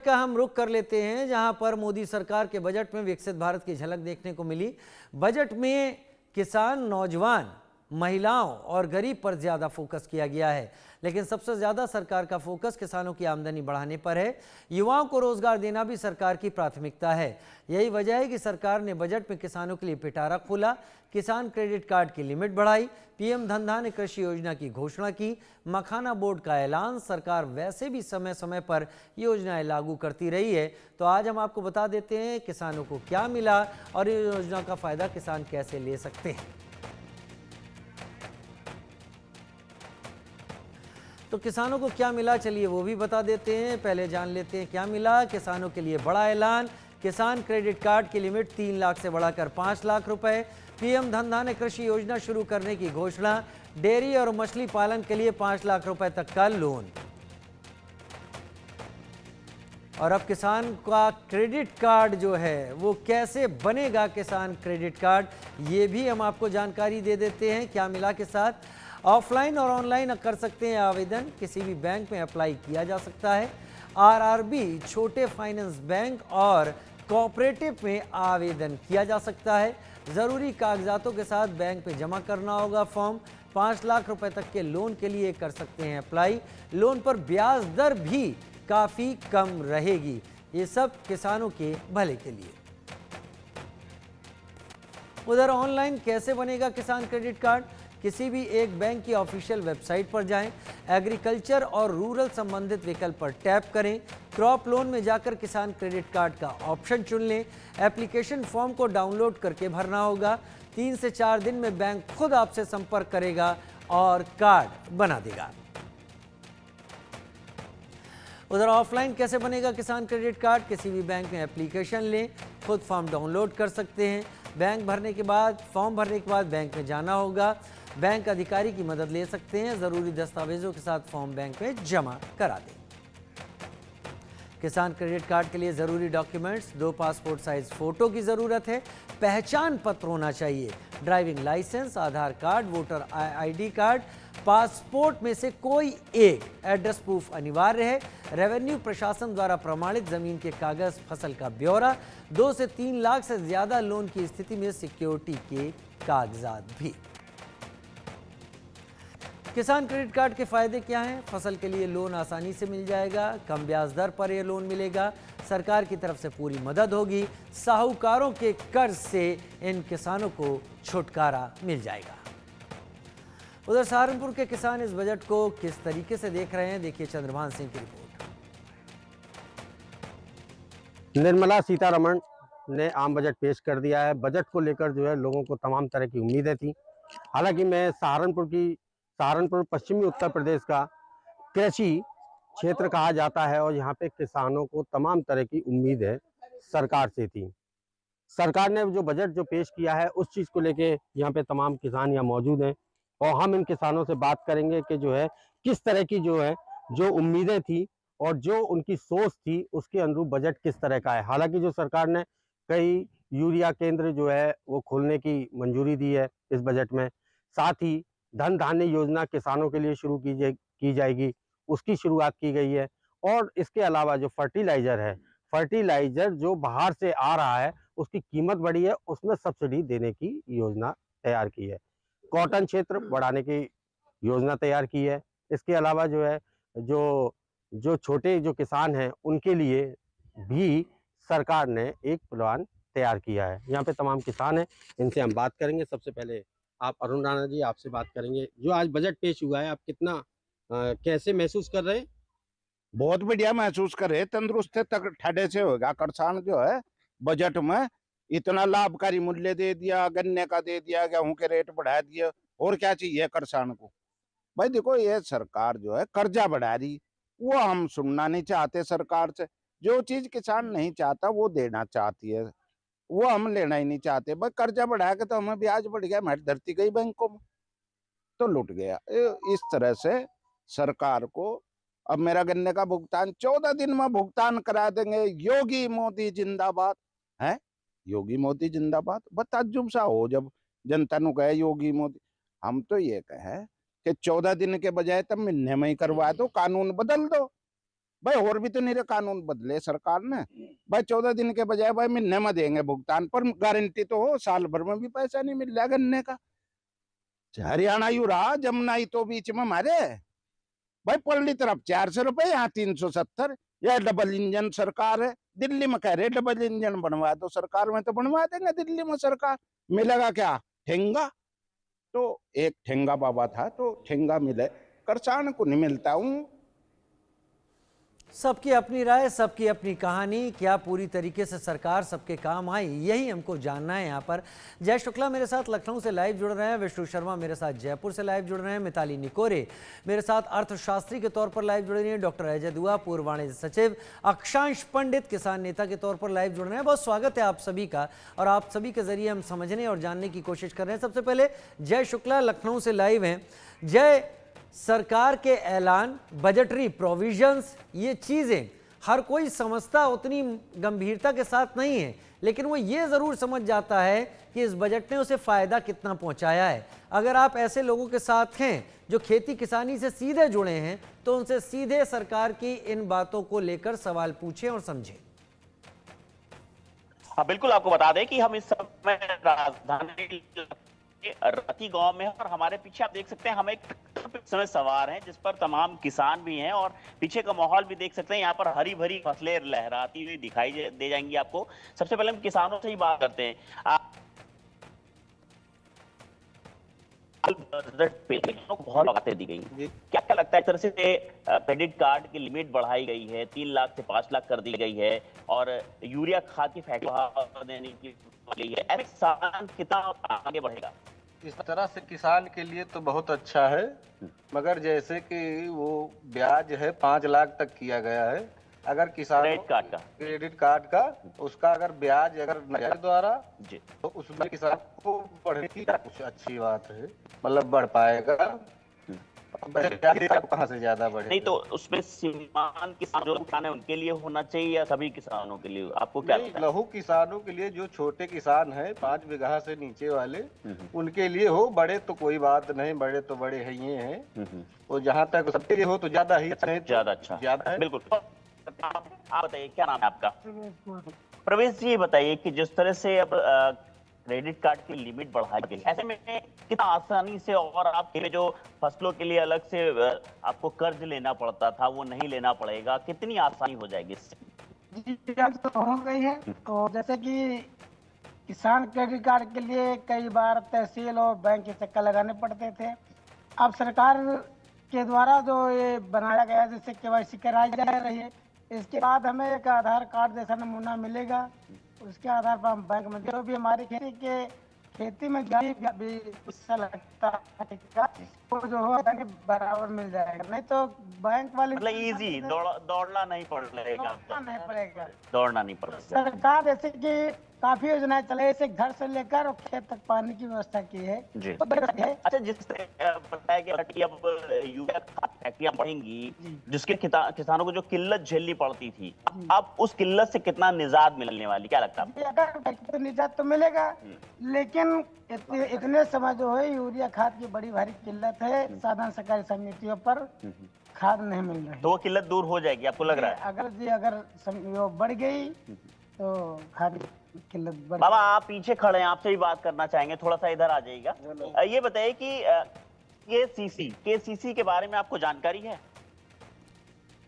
का हम रुख कर लेते हैं, जहां पर मोदी सरकार के बजट में विकसित भारत की झलक देखने को मिली। बजट में किसान, नौजवान, महिलाओं और गरीब पर ज्यादा फोकस किया गया है, लेकिन सबसे ज्यादा सरकार का फोकस किसानों की आमदनी बढ़ाने पर है। युवाओं को रोजगार देना भी सरकार की प्राथमिकता है। यही वजह है कि सरकार ने बजट में किसानों के लिए पिटारा खोला, किसान क्रेडिट कार्ड की लिमिट बढ़ाई, पीएम धन धान्य कृषि योजना की घोषणा की, मखाना बोर्ड का ऐलान। सरकार वैसे भी समय समय पर योजनाएं लागू करती रही है, तो आज हम आपको बता देते हैं किसानों को क्या मिला और ये योजना का फायदा किसान कैसे ले सकते हैं। तो किसानों को क्या मिला, चलिए वो भी बता देते हैं। पहले जान लेते हैं क्या मिला। किसानों के लिए बड़ा ऐलान, किसान क्रेडिट कार्ड की लिमिट 3 लाख से बढ़ाकर 5 लाख रुपए, पीएम धन धान्य कृषि योजना शुरू करने की घोषणा, डेयरी और मछली पालन के लिए 5 लाख रुपए तक का लोन। और अब किसान का क्रेडिट कार्ड जो है वो कैसे बनेगा, किसान क्रेडिट कार्ड, ये भी हम आपको जानकारी दे देते हैं क्या मिला के साथ। ऑफलाइन और ऑनलाइन कर सकते हैं आवेदन, किसी भी बैंक में अप्लाई किया जा सकता है। आरआरबी, छोटे फाइनेंस बैंक और कोऑपरेटिव में आवेदन किया जा सकता है। ज़रूरी कागजातों के साथ बैंक पे जमा करना होगा फॉर्म। 5 लाख रुपए तक के लोन के लिए कर सकते हैं अप्लाई। लोन पर ब्याज दर भी काफ़ी कम रहेगी। ये सब किसानों के भले के लिए। उधर ऑनलाइन कैसे बनेगा किसान क्रेडिट कार्ड, किसी भी एक बैंक की ऑफिशियल वेबसाइट पर जाएं, एग्रीकल्चर और रूरल संबंधित विकल्प पर टैप करें, क्रॉप लोन में जाकर किसान क्रेडिट कार्ड का ऑप्शन चुन लें। एप्लीकेशन फॉर्म को डाउनलोड करके भरना होगा। 3 से 4 दिन में बैंक खुद आपसे संपर्क करेगा और कार्ड बना देगा। उधर ऑफलाइन कैसे बनेगा किसान क्रेडिट कार्ड, किसी भी बैंक में एप्लीकेशन लें, खुद फॉर्म डाउनलोड कर सकते हैं। फॉर्म भरने के बाद बैंक में जाना होगा। बैंक अधिकारी की मदद ले सकते हैं। ज़रूरी दस्तावेजों के साथ फॉर्म बैंक में जमा करा दें। किसान क्रेडिट कार्ड के लिए ज़रूरी डॉक्यूमेंट्स, 2 पासपोर्ट साइज फ़ोटो की ज़रूरत है, पहचान पत्र होना चाहिए, driving licence, Aadhaar card, voter ID card, passport में से कोई एक, एड्रेस प्रूफ अनिवार्य है, रेवेन्यू प्रशासन द्वारा प्रमाणित ज़मीन के कागज़, फसल का ब्यौरा, 2 से 3 लाख से ज़्यादा लोन की स्थिति में सिक्योरिटी के कागजात भी। किसान क्रेडिट कार्ड के फायदे क्या हैं? फसल के लिए लोन आसानी से मिल जाएगा, कम ब्याज दर पर यह लोन मिलेगा, सरकार की तरफ से पूरी मदद होगी, साहूकारों के कर्ज से इन किसानों को छुटकारा मिल जाएगा। उधर सहारनपुर के किसान इस बजट को किस तरीके से देख रहे हैं, देखिए चंद्रभान सिंह की रिपोर्ट। निर्मला सीतारमण ने आम बजट पेश कर दिया है। बजट को लेकर जो है लोगों को तमाम तरह की उम्मीदें थी। हालांकि मैं सहारनपुर पश्चिमी उत्तर प्रदेश का कृषि क्षेत्र कहा जाता है और यहाँ पे किसानों को तमाम तरह की उम्मीदें सरकार से थी। सरकार ने जो बजट जो पेश किया है उस चीज़ को लेके यहाँ पे तमाम किसान यहाँ मौजूद हैं और हम इन किसानों से बात करेंगे कि जो है किस तरह की जो है जो उम्मीदें थी और जो उनकी सोच थी उसके अनुरूप बजट किस तरह का है। हालांकि जो सरकार ने कई यूरिया केंद्र जो है वो खोलने की मंजूरी दी है इस बजट में, साथ ही धन धान्य योजना किसानों के लिए शुरू की जाएगी, उसकी शुरुआत की गई है। और इसके अलावा जो फर्टिलाइजर जो बाहर से आ रहा है उसकी कीमत बढ़ी है, उसमें सब्सिडी देने की योजना तैयार की है। कॉटन क्षेत्र बढ़ाने की योजना तैयार की है। इसके अलावा जो है जो छोटे जो किसान हैं उनके लिए भी सरकार ने एक प्लान तैयार किया है। यहाँ पे तमाम किसान हैं, इनसे हम बात करेंगे। सबसे पहले आप अरुण राणा जी, आपसे बात करेंगे। जो आज बजट पेश हुआ है, आप कितना कैसे महसूस कर रहे हैं? बहुत बढ़िया महसूस करे, तंदुरुस्त तक ठाडे से होगा। किसान जो है बजट में इतना लाभकारी मूल्य दे दिया, गन्ने का दे दिया, गेहूं के रेट बढ़ा दिए, और क्या चाहिए किसान को। भाई देखो, ये सरकार जो है कर्जा बढ़ा रही, वो हम सुनना नहीं चाहते सरकार से। जो चीज किसान नहीं चाहता वो देना चाहती है, वो हम लेना ही नहीं चाहते। भाई कर्जा बढ़ा के तो हमें ब्याज बढ़ गया, हमारी धरती गई बैंकों में, तो लुट गया। इस तरह से सरकार को अब मेरा गन्ने का भुगतान 14 दिन में भुगतान करा देंगे। योगी मोदी जिंदाबाद है, योगी मोदी जिंदाबाद। बस ताज्जुब सा हो जब जनता नु कहे योगी मोदी। हम तो ये कहे कि 14 दिन के बजाय तब महीने में ही करवा दो, कानून बदल दो। भाई और भी तो नहीं कानून बदले सरकार ने भाई। 14 दिन के बजाय भाई महीने में देंगे भुगतान, पर गारंटी तो हो साल भर में भी पैसा नहीं मिल रहा गन्ने का। हरियाणा यू रहा, जमुना ही तो बीच में हमारे भाई। पल्ली तरफ 400 रुपए, यहाँ 370। यह डबल इंजन सरकार है। दिल्ली में कह रहे डबल इंजन बनवा दो, सरकार में तो बनवा देंगे दिल्ली में सरकार। मिलेगा क्या? ठेंगा। तो एक ठेंगा बाबा था, तो ठेंगा मिले, किसान को नहीं मिलता हूँ। सबकी अपनी राय, सबकी अपनी कहानी। क्या पूरी तरीके से सरकार सबके काम आई, यही हमको जानना है। यहाँ पर जय शुक्ला मेरे साथ लखनऊ से लाइव जुड़ रहे हैं, विष्णु शर्मा मेरे साथ जयपुर से लाइव जुड़ रहे हैं, मिताली निकोरे मेरे साथ अर्थशास्त्री के तौर पर लाइव जुड़ रही हैं, डॉक्टर अजय दुआ पूर्व वाणिज्य सचिव, अक्षांश पंडित किसान नेता के तौर पर लाइव जुड़ रहे हैं। बहुत स्वागत है आप सभी का, और आप सभी के जरिए हम समझने और जानने की कोशिश कर रहे हैं। सबसे पहले जय शुक्ला लखनऊ से लाइव हैं। जय, सरकार के ऐलान, बजटरी प्रोविजंस, ये चीज़ें हर कोई समझता उतनी गंभीरता के साथ नहीं है, लेकिन वो ये ज़रूर समझ जाता है कि इस बजट ने उसे फ़ायदा कितना पहुंचाया है। अगर आप ऐसे लोगों के साथ हैं जो खेती किसानी से सीधे जुड़े हैं, तो उनसे सीधे सरकार की इन बातों को लेकर सवाल पूछें और समझें। हाँ, बिल्कुल आपको बता दें कि हम इस समय राजधानी रती गांव में हैं और हमारे पीछे आप देख सकते हैं हम एक ट्रैक्टर पे इस समय सवार हैं, जिस पर तमाम किसान भी हैं, और पीछे का माहौल भी देख सकते हैं। यहाँ पर हरी भरी फसलें लहराती हुई दिखाई दे जाएंगी आपको। सबसे पहले हम किसानों से ही बात करते हैं। बहुत बातें दी गई, क्या क्या लगता है? इस तरह से क्रेडिट कार्ड की लिमिट बढ़ाई गई है, 3 लाख से 5 लाख कर दी गई है, और यूरिया खाद की फैक्ट्री देने की गई है। ऐसे किसान कितना आगे बढ़ेगा? इस तरह से किसान के लिए तो बहुत अच्छा है, मगर जैसे कि वो ब्याज है 5 लाख तक किया गया है। अगर किसान क्रेडिट कार्ड का उसका अगर ब्याज अगर नजर द्वारा जी, तो उसमें किसान को बढ़ेगी, कुछ अच्छी बात है, मतलब बढ़ पाएगा। कहाँ से ज्यादा बढ़े? नहीं तो उसमें सीमांत किसान जो किसान है उनके लिए होना चाहिए या सभी किसानों के लिए? आपको क्या लगता है? लघु किसानों के लिए, जो छोटे किसान हैं 5 बीघा से नीचे वाले, उनके लिए हो। बड़े तो कोई बात नहीं, बड़े तो बड़े है ये हैं, और जहाँ तक सबके लिए हो तो ज्यादा ही अच्छा है, ज्यादा अच्छा ज्यादा है। बिल्कुल। आप बताइए, क्या नाम है आपका? प्रवेश जी, बताइए कि जिस तरह से अब क्रेडिट कार्ड की लिमिट बढ़ाई गई, ऐसे में कितना आसानी से, और आपके जो फसलों के लिए अलग से आपको कर्ज लेना पड़ता था वो नहीं लेना पड़ेगा, कितनी आसानी हो जाएगी इससे? जी, तो हो गई है। तो जैसे कि किसान क्रेडिट कार्ड के लिए कई बार तहसील और बैंक के चक्कर लगाने पड़ते थे। अब सरकार के द्वारा जो ये बनाया गया, जिससे केवाईसी कराई जा रही है, इसके बाद हमें एक आधार कार्ड जैसा नमूना मिलेगा। उसके आधार पर हम बैंक में जो भी हमारी खेती में भी हिस्सा लगता है वो जो हो बराबर मिल जाएगा। नहीं तो बैंक वाले मतलब इजी दौड़ना नहीं पड़ेगा, दौड़ना नहीं पड़ेगा। सरकार जैसे कि काफी योजनाएं चले, जैसे घर से लेकर और खेत तक पानी की व्यवस्था की है जी। तो अच्छा, जिस तरह बताया गया कि अब यूरिया खाद फैक्ट्रियां बढ़ेंगी, जिसके किसानों को जो किल्लत झेलनी पड़ती थी, अब उस किल्लत से कितना निजात मिलने वाली, क्या लगता है? अगर निजात तो मिलेगा, लेकिन इतने समय जो है यूरिया खाद की बड़ी भारी किल्लत है। साधारण सरकारी समितियों पर खाद नहीं मिल रही, तो वो किल्लत दूर हो जाएगी, आपको लग रहा है? अगर बढ़ गई तो खाद किल्लत बढ़। बाबा, आप पीछे खड़े हैं, आपसे भी बात करना चाहेंगे, थोड़ा सा इधर आ जाइएगा। ये बताइए कि केसीसी के बारे में आपको जानकारी है?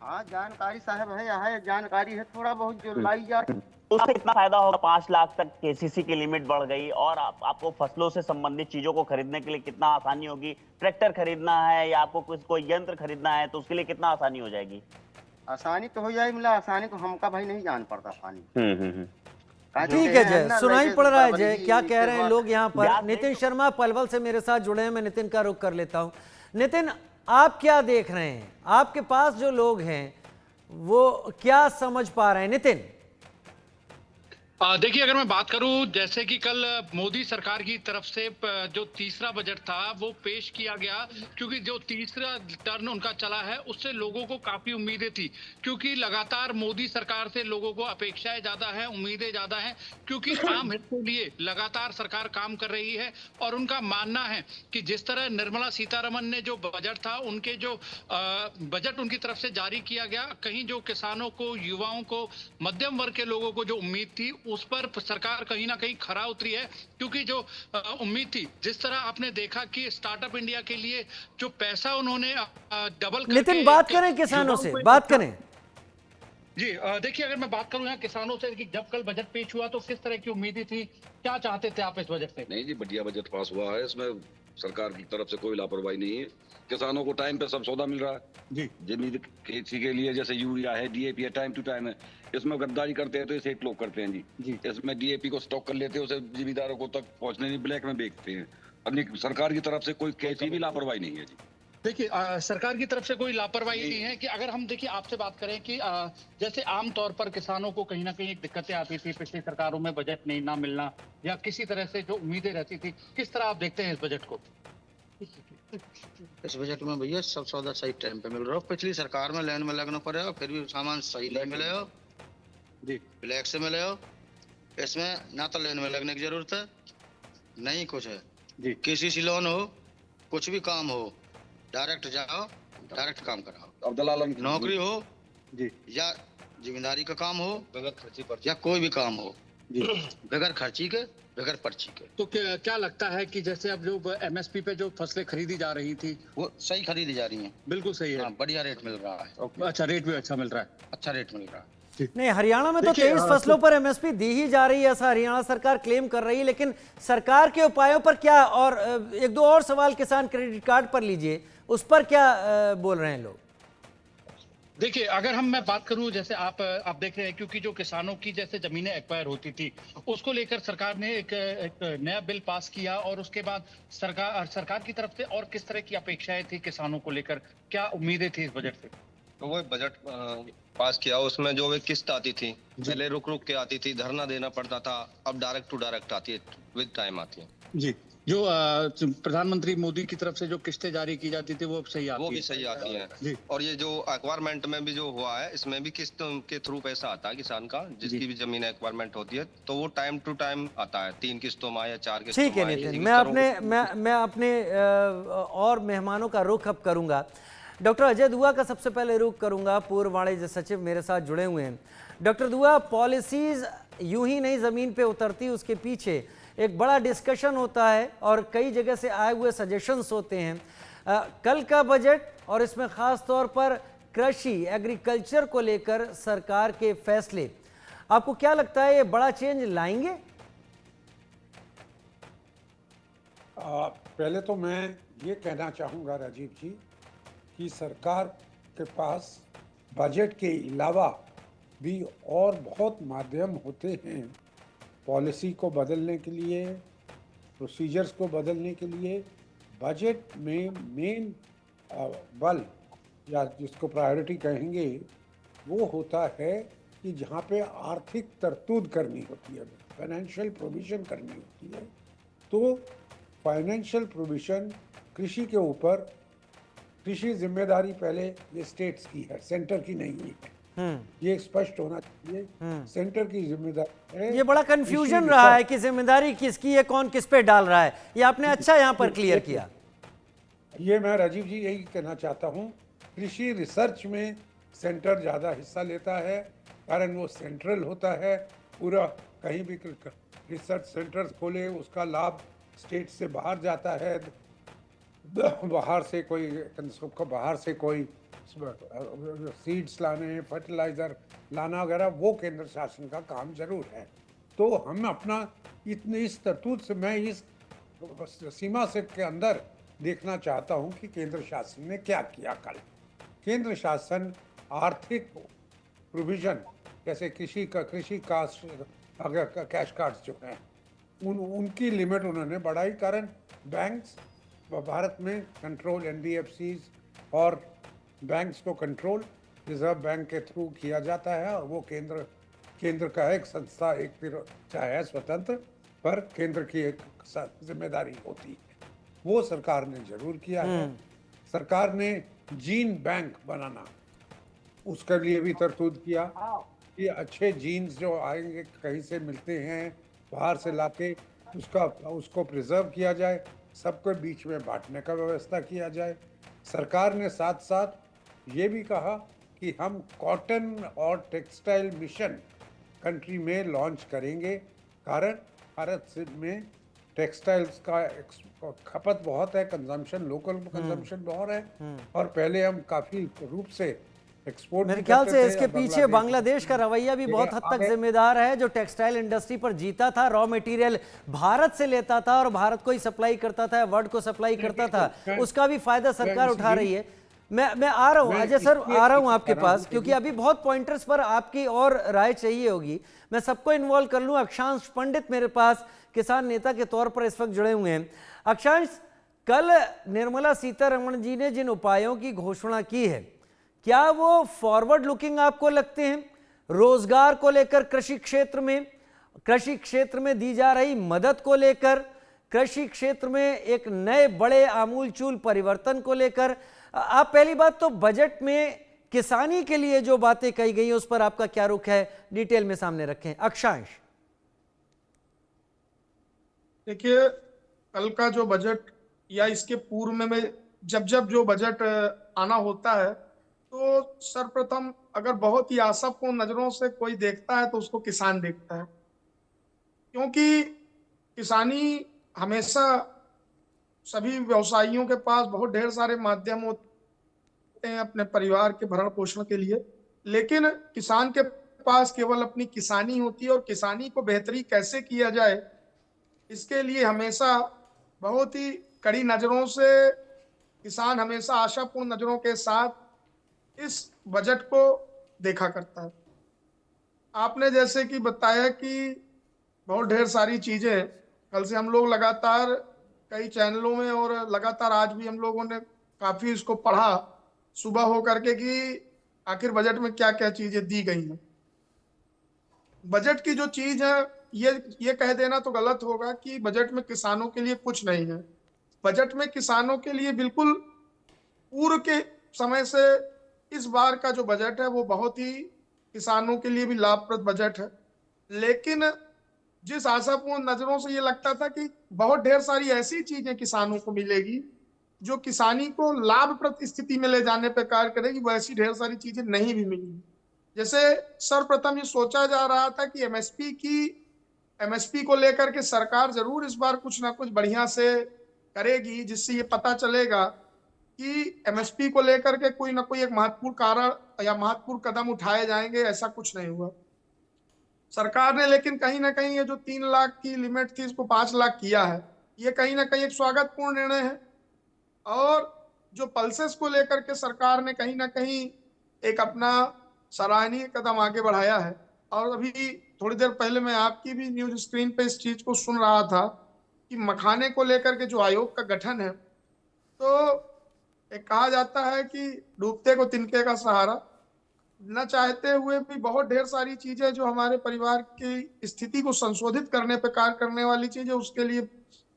हाँ, जानकारी साहब है, यहाँ जानकारी है थोड़ा बहुत जो लाई जाए। उससे कितना फायदा होगा? 5 लाख तक केसीसी की लिमिट बढ़ गई, और आपको फसलों से संबंधित चीजों को खरीदने के लिए कितना आसानी होगी? ट्रैक्टर खरीदना है या आपको कोई यंत्र खरीदना है तो उसके लिए कितना आसानी हो जाएगी? आसानी तो हो जाएगी, मतलब आसानी तो हमका भाई नहीं जान पड़ता पानी। ठीक है जय, सुनाई पड़ रहा है जय, क्या कह रहे हैं लोग यहाँ पर। नितिन शर्मा पलवल से मेरे साथ जुड़े हैं, मैं नितिन का रुख कर लेता हूँ। नितिन, आप क्या देख रहे हैं? आपके पास जो लोग हैं वो क्या समझ पा रहे हैं? नितिन, देखिए, अगर मैं बात करूं, जैसे कि कल मोदी सरकार की तरफ से जो तीसरा बजट था वो पेश किया गया, क्योंकि जो तीसरा टर्न उनका चला है उससे लोगों को काफी उम्मीदें थी, क्योंकि लगातार मोदी सरकार से लोगों को अपेक्षाएं ज्यादा हैं, उम्मीदें ज्यादा हैं, क्योंकि आम हित के लिए लगातार सरकार काम कर रही है। और उनका मानना है कि जिस तरह निर्मला सीतारमण ने जो बजट था, उनके जो बजट उनकी तरफ से जारी किया गया, कहीं जो किसानों को, युवाओं को, मध्यम वर्ग के लोगों को जो उम्मीद थी उस पर सरकार कहीं ना कहीं खरा उतरी है। क्योंकि जो उम्मीद थी, जिस तरह आपने देखा कि स्टार्टअप इंडिया के लिए जो पैसा उन्होंने डबल करके, नितिन, बात करें किसानों से, बात करें। जी, देखिए, अगर मैं बात करूं यहाँ किसानों से कि जब कल बजट पेश हुआ तो किस तरह की उम्मीदें थी, क्या चाहते थे आप इस बजट से? नहीं जी, बढ़िया बजट पास हुआ है। इसमें सरकार की तरफ से कोई लापरवाही नहीं है। किसानों को टाइम पे सब सौदा मिल रहा है जी। जमीन खेती के लिए, जैसे यूरिया है, डीएपी है, टाइम टू टाइम है। इसमें गद्दारी करते हैं तो इसे लोग करते हैं जी। इसमें डीएपी को स्टॉक कर लेते हैं, उसे जिम्मेदारों को तक पहुंचने नहीं, ब्लैक में बेचते हैं। अपनी सरकार की तरफ से कोई कैसी भी लापरवाही नहीं है जी। देखिए, सरकार की तरफ से कोई लापरवाही नहीं है। कि अगर हम देखिए आपसे बात करें कि जैसे आम तौर पर किसानों को कहीं ना कहीं दिक्कतें आती थी पिछली सरकारों में, बजट नहीं ना मिलना या किसी तरह से जो उम्मीदें रहती थी, किस तरह आप देखते हैं इस बजट को? इस बजट में भैया सब सौदा सही टाइम पे मिल रहा है। पिछली सरकार में लाइन में लगना पड़ेगा, फिर भी सामान सही नहीं मिले हो जी, ब्लैक से मिले हो। इसमें ना तो लाइन में लगने की जरूरत है, नहीं कुछ है जी। किसी सी लोन हो, कुछ भी काम हो, डायरेक्ट जाओ, डायरेक्ट काम कराओ। अब दलाल नौकरी हो जी, या जिम्मेदारी का काम हो, बगैर खर्ची पर या कोई भी काम हो जी, बगैर खर्ची के, बगैर पर्ची के। तो क्या लगता है कि जैसे अब जो एमएसपी पे जो फसलें खरीदी जा रही थी वो सही खरीदी जा रही हैं। बिल्कुल सही है। हाँ, बढ़िया रेट मिल रहा है। अच्छा, रेट भी अच्छा मिल रहा है। अच्छा रेट मिल रहा है। नहीं, हरियाणा में तो देखिए, 23 फसलों पर एमएसपी दी ही जा रही है, ऐसा हरियाणा सरकार क्लेम कर रही है। लेकिन सरकार के उपायों पर क्या, और एक दो और सवाल किसान क्रेडिट कार्ड पर लीजिए, उस पर क्या बोल रहे हैं लोग? देखिए, अगर मैं बात करूं, जैसे आप देख रहे हैं, क्योंकि जो किसानों की जैसे जमीनें एक्वायर होती थी, उसको लेकर सरकार ने एक नया बिल पास किया, और उसके बाद सरकार की तरफ से और किस तरह की अपेक्षाएं थी किसानों को लेकर, क्या उम्मीदें थी इस बजट से? तो वो बजट पास किया, उसमें जो एक किस्त आती थी, पहले रुक रुक के आती थी, धरना देना पड़ता था, अब डायरेक्ट टू डायरेक्ट आती है, विद टाइम आती है जी। जो प्रधानमंत्री मोदी की तरफ से जो किस्तें जारी की जाती थी वो अब सही आती है? वो भी सही आती हैं जी। और ये जो एक्वायरमेंट में भी जो हुआ है, इसमें भी किस्त के थ्रू पैसा आता है किसान का, जिसकी भी जमीन एक्वायरमेंट होती है, तो वो टाइम टू टाइम आता है, 3 किस्तों में या 4 किस्तों में। ठीक है नितिन, मैं अपने और मेहमानों का रुख अब करूंगा। डॉक्टर अजय दुआ का सबसे पहले रुख करूंगा, पूर्व वाणिज्य सचिव मेरे साथ जुड़े हुए हैं। डॉक्टर दुआ, पॉलिसीज यूं ही नहीं जमीन पे उतरती, उसके पीछे एक बड़ा डिस्कशन होता है और कई जगह से आए हुए सजेशंस होते हैं। कल का बजट और इसमें खास तौर पर कृषि, एग्रीकल्चर को लेकर सरकार के फैसले, आपको क्या लगता है ये बड़ा चेंज लाएंगे? पहले तो मैं ये कहना चाहूँगा राजीव जी कि सरकार के पास बजट के अलावा भी और बहुत माध्यम होते हैं पॉलिसी को बदलने के लिए, प्रोसीजर्स को बदलने के लिए। बजट में मेन बल या जिसको प्रायोरिटी कहेंगे वो होता है कि जहाँ पे आर्थिक तरतूद करनी होती है, फाइनेंशियल प्रोविज़न करनी होती है, तो फाइनेंशियल प्रोविज़न कृषि के ऊपर, कृषि जिम्मेदारी पहले ये स्टेट्स की है, सेंटर की नहीं है। ये स्पष्ट होना चाहिए, सेंटर की जिम्मेदारी है। ये बड़ा कंफ्यूजन रहा है कि जिम्मेदारी किसकी है, कौन किस पे डाल रहा है। ये आपने अच्छा यहाँ पर क्लियर किया। ये मैं राजीव जी यही कहना चाहता हूँ, कृषि रिसर्च में सेंटर ज़्यादा हिस्सा लेता है, कारण वो सेंट्रल होता है। पूरा कहीं भी रिसर्च सेंटर्स खोले, उसका लाभ स्टेट से बाहर जाता है, बाहर से कोई सीड्स लाने, फर्टिलाइज़र लाना वगैरह, वो केंद्र शासन का काम जरूर है। तो हम अपना इस तरतूद से, मैं इस सीमा से के अंदर देखना चाहता हूं कि केंद्र शासन ने क्या किया। कल केंद्र शासन आर्थिक प्रोविज़न, जैसे कृषि का अगर कैश कार्ड्स जो हैं उनकी लिमिट उन्होंने बढ़ाई, कारण बैंक्स भारत में कंट्रोल NBFCs और बैंक्स को कंट्रोल रिजर्व बैंक के थ्रू किया जाता है, और वो केंद्र केंद्र का एक संस्था, एक फिर चाहे है स्वतंत्र, पर केंद्र की एक जिम्मेदारी होती है, वो सरकार ने जरूर किया है। सरकार ने जीन बैंक बनाना, उसके लिए भी तरतूद किया कि अच्छे जीन्स जो आएंगे कहीं से मिलते हैं बाहर से लाके उसको प्रिजर्व किया जाए, सबको बीच में बांटने का व्यवस्था किया जाए। सरकार ने साथ साथ ये भी कहा कि हम कॉटन और टेक्सटाइल मिशन कंट्री में लॉन्च करेंगे, कारण भारत में टेक्सटाइल्स का खपत बहुत है, कंजम्पशन, लोकल कंजम्पशन बहुत है, और पहले हम काफी रूप से एक्सपोर्ट, मेरे ख्याल से इसके पीछे बांग्लादेश का रवैया भी बहुत हद तक जिम्मेदार है, जो टेक्सटाइल इंडस्ट्री पर जीता था, रॉ मटेरियल भारत से लेता था और भारत को ही सप्लाई करता था, वर्ल्ड को सप्लाई करता था, उसका भी फायदा सरकार उठा रही है। मैं आ रहा हूं अजय सर, आ रहा हूं आपके पास, क्योंकि अभी बहुत पॉइंटर्स पर आपकी और राय चाहिए होगी। मैं सबको इन्वॉल्व कर लूं। अक्षांश पंडित मेरे पास किसान नेता के तौर पर इस वक्त जुड़े हुए हैं। अक्षांश, कल निर्मला सीतारमण जी ने जिन उपायों की घोषणा की है, क्या वो फॉरवर्ड लुकिंग आपको लगते हैं? रोजगार को लेकर, कृषि क्षेत्र में दी जा रही मदद को लेकर, कृषि क्षेत्र में एक नए बड़े आमूलचूल परिवर्तन को लेकर, आप पहली बात तो बजट में किसानी के लिए जो बातें कही गई उस पर आपका क्या रुख है, डिटेल में सामने रखें। अक्षांश, देखिए, कल का जो बजट या इसके पूर्व में जब जो बजट आना होता है, तो सर्वप्रथम अगर बहुत ही आशापूर्ण नजरों से कोई देखता है तो उसको किसान देखता है, क्योंकि किसानी हमेशा सभी व्यवसायियों के पास बहुत ढेर सारे माध्यम होते हैं अपने परिवार के भरण पोषण के लिए, लेकिन किसान के पास केवल अपनी किसानी होती है, और किसानी को बेहतरी कैसे किया जाए इसके लिए हमेशा बहुत ही कड़ी नजरों से किसान हमेशा आशापूर्ण नजरों के साथ इस बजट को देखा करता है। आपने जैसे कि बताया कि बहुत ढेर सारी चीजें, कल से हम लोग लगातार कई चैनलों में और लगातार आज भी हम लोगों ने काफी इसको पढ़ा सुबह हो करके कि आखिर बजट में क्या क्या चीजें दी गई हैं। बजट की जो चीज है, ये कह देना तो गलत होगा कि बजट में किसानों के लिए कुछ नहीं है। बजट में किसानों के लिए बिल्कुल पूर्व के समय से इस बार का जो बजट है वो बहुत ही किसानों के लिए भी लाभप्रद बजट है, लेकिन जिस आशापूर्ण नजरों से ये लगता था कि बहुत ढेर सारी ऐसी चीजें किसानों को मिलेगी जो किसानी को लाभप्रद स्थिति में ले जाने पर कार्य करेगी, वो ऐसी ढेर सारी चीजें नहीं भी मिली। जैसे सर्वप्रथम ये सोचा जा रहा था कि एमएसपी को लेकर के सरकार जरूर इस बार कुछ ना कुछ बढ़िया से करेगी, जिससे ये पता चलेगा कि एमएसपी को लेकर के कोई ना कोई एक महत्वपूर्ण कारण या महत्वपूर्ण कदम उठाए जाएंगे। ऐसा कुछ नहीं हुआ सरकार ने, लेकिन कहीं ना कहीं ये जो 3 लाख की लिमिट थी इसको 5 लाख किया है, ये कहीं ना कहीं एक स्वागतपूर्ण निर्णय है। और जो पल्सेस को लेकर के सरकार ने कहीं ना कहीं एक अपना सराहनीय कदम आगे बढ़ाया है। और अभी थोड़ी देर पहले मैं आपकी भी न्यूज स्क्रीन पे इस चीज को सुन रहा था कि मखाने को लेकर के जो आयोग का गठन है, तो एक कहा जाता है कि डूबते को तिनके का सहारा, न चाहते हुए भी बहुत ढेर सारी चीजें जो हमारे परिवार की स्थिति को संशोधित करने पर कार्य करने वाली चीजें, उसके लिए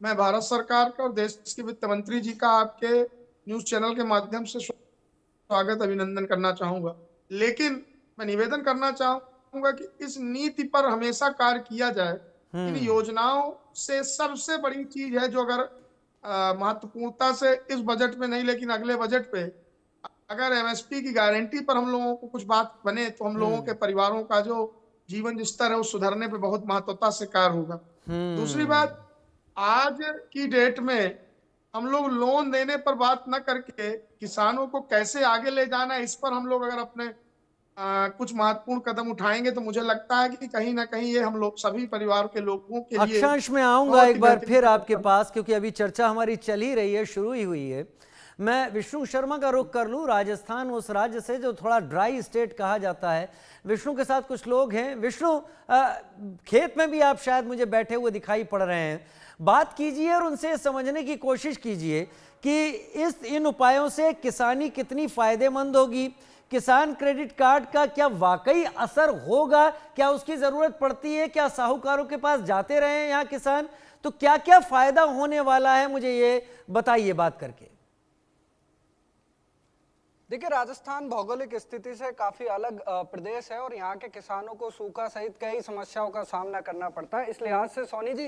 मैं भारत सरकार का और देश के वित्त मंत्री जी का आपके न्यूज चैनल के माध्यम से स्वागत अभिनंदन करना चाहूंगा। लेकिन मैं निवेदन करना चाहूंगा कि इस नीति पर हमेशा कार्य किया जाए। इन योजनाओं से सबसे बड़ी चीज है जो अगर महत्वपूर्णता से इस बजट में नहीं लेकिन अगले बजट पे अगर एमएसपी की गारंटी पर हम लोगों को कुछ बात बने तो हम लोगों के परिवारों का जो जीवन स्तर है उस सुधरने पे बहुत महत्वता से कार्य होगा। दूसरी बात, आज की डेट में हम लोग लोन देने पर बात न करके किसानों को कैसे आगे ले जाना है, इस पर हम लोग अगर अपने कुछ महत्वपूर्ण कदम उठाएंगे तो मुझे लगता है कि कहीं ना कहीं ये हम लोग सभी परिवार के लोगों के लिए। अक्षांश, में आऊंगा एक बार फिर आपके पास, क्योंकि अभी चर्चा हमारी चल ही रही है, शुरू ही हुई है। मैं विष्णु शर्मा का रुख कर लूं, राजस्थान उस राज्य से जो थोड़ा ड्राई स्टेट कहा जाता है। विष्णु के साथ कुछ लोग हैं। विष्णु, खेत में भी आप शायद मुझे बैठे हुए दिखाई पड़ रहे हैं, बात कीजिए और उनसे समझने की कोशिश कीजिए कि इन उपायों से किसानी कितनी फायदेमंद होगी, किसान क्रेडिट कार्ड का क्या वाकई असर होगा? क्या उसकी जरूरत पड़ती है? क्या साहूकारों के पास जाते रहे यहाँ किसान? तो क्या क्या फायदा होने वाला है, मुझे ये बताइए बात करके। देखिए, राजस्थान भौगोलिक स्थिति से काफी अलग प्रदेश है और यहाँ के किसानों को सूखा सहित कई समस्याओं का सामना करना पड़ता है। इस लिहाज से सोनी जी,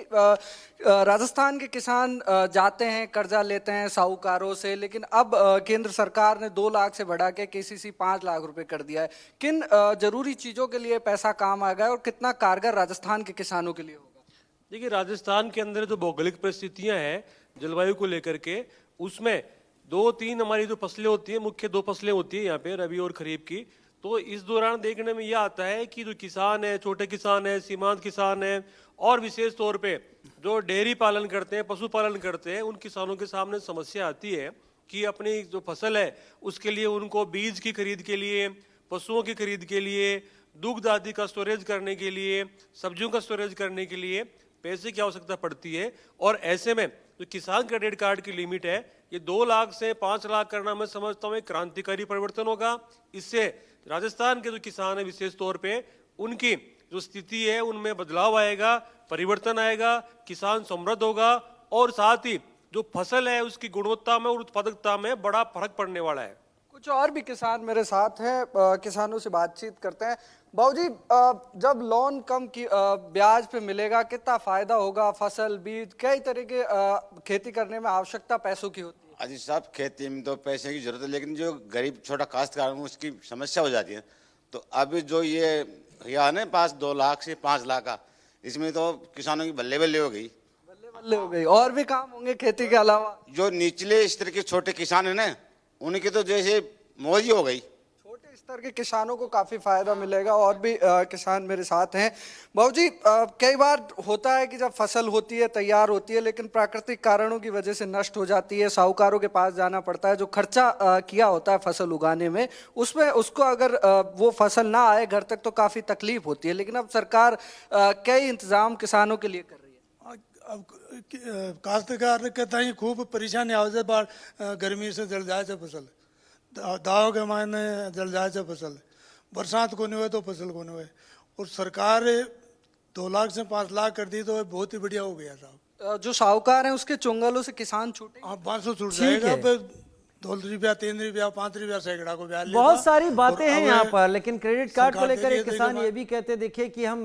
राजस्थान के किसान जाते हैं, कर्जा लेते हैं साहूकारों से, लेकिन अब केंद्र सरकार ने 2 लाख से बढ़ा के केसीसी 5 लाख रुपए कर दिया है। किन जरूरी चीजों के लिए पैसा काम आ गया और कितना कारगर राजस्थान के किसानों के लिए होगा? देखिए, राजस्थान के अंदर जो भौगोलिक परिस्थितियां हैं जलवायु को लेकर के, उसमें 2-3 हमारी जो फसलें होती हैं, मुख्य 2 फसलें होती है यहाँ पे, रबी और खरीफ की। तो इस दौरान देखने में यह आता है कि जो किसान है, छोटे किसान है, सीमांत किसान है, और विशेष तौर पे जो डेयरी पालन करते हैं, पशुपालन करते हैं, उन किसानों के सामने समस्या आती है कि अपनी जो फसल है उसके लिए उनको बीज की खरीद के लिए, पशुओं की खरीद के लिए, दुग्ध आदि का स्टोरेज करने के लिए, सब्जियों का स्टोरेज करने के लिए पैसे की आवश्यकता पड़ती है। और ऐसे में जो किसान क्रेडिट कार्ड की लिमिट है, ये 2 लाख से 5 लाख करना मैं समझता हूँ एक क्रांतिकारी परिवर्तन होगा। इससे राजस्थान के जो किसान है विशेष तौर पे, उनकी जो स्थिति है उनमें बदलाव आएगा, परिवर्तन आएगा, किसान समृद्ध होगा और साथ ही जो फसल है उसकी गुणवत्ता में और उत्पादकता में बड़ा फर्क पड़ने वाला है। कुछ और भी किसान मेरे साथ हैं, किसानों से बातचीत करते हैं। बाबूजी, जब लोन कम की ब्याज पे मिलेगा, कितना फायदा होगा? फसल, बीज, कई तरह के खेती करने में आवश्यकता पैसों की होती है। अजी साहब, खेती में तो पैसे की जरूरत है, लेकिन जो गरीब छोटा काश्तकार है उसकी समस्या हो जाती है। तो अभी जो ये है ना, पास 2 लाख से 5 लाख का, इसमें तो किसानों की बल्ले बल्ले हो गई, बल्ले हो गई। और भी काम होंगे खेती के अलावा? जो निचले स्तर के छोटे किसान है ना, उनकी तो जैसे मौज ही हो गई। छोटे स्तर के किसानों को काफी फायदा मिलेगा। और भी किसान मेरे साथ हैं। बाबूजी, कई बार होता है कि जब फसल होती है, तैयार होती है, लेकिन प्राकृतिक कारणों की वजह से नष्ट हो जाती है, साहूकारों के पास जाना पड़ता है। जो खर्चा किया होता है फसल उगाने में, उसमें उसको अगर वो फसल ना आए घर तक तो काफी तकलीफ होती है। लेकिन अब सरकार कई इंतजाम किसानों के लिए कर रही है। अब काश्तकार के ताई खूब परेशानी आवे, बाढ़ गर्मी से जल जाए फसल, दाव के मायने जल जाए फसल, बरसात को नहीं हुए तो फसल को नहीं हुए। और सरकार 2 लाख से 5 लाख कर दी तो बहुत ही बढ़िया हो गया साहब। जो साहूकार हैं उसके चुंगलों से किसान छूटे, 500 छूट जाएगा। 2 रुपया, 3 रुपया, 5 रुपया सैकड़ा को ब्याज। बहुत सारी बातें हैं यहाँ पर, लेकिन क्रेडिट कार्ड को लेकर एक किसान ये भी कहते, देखिए कि हम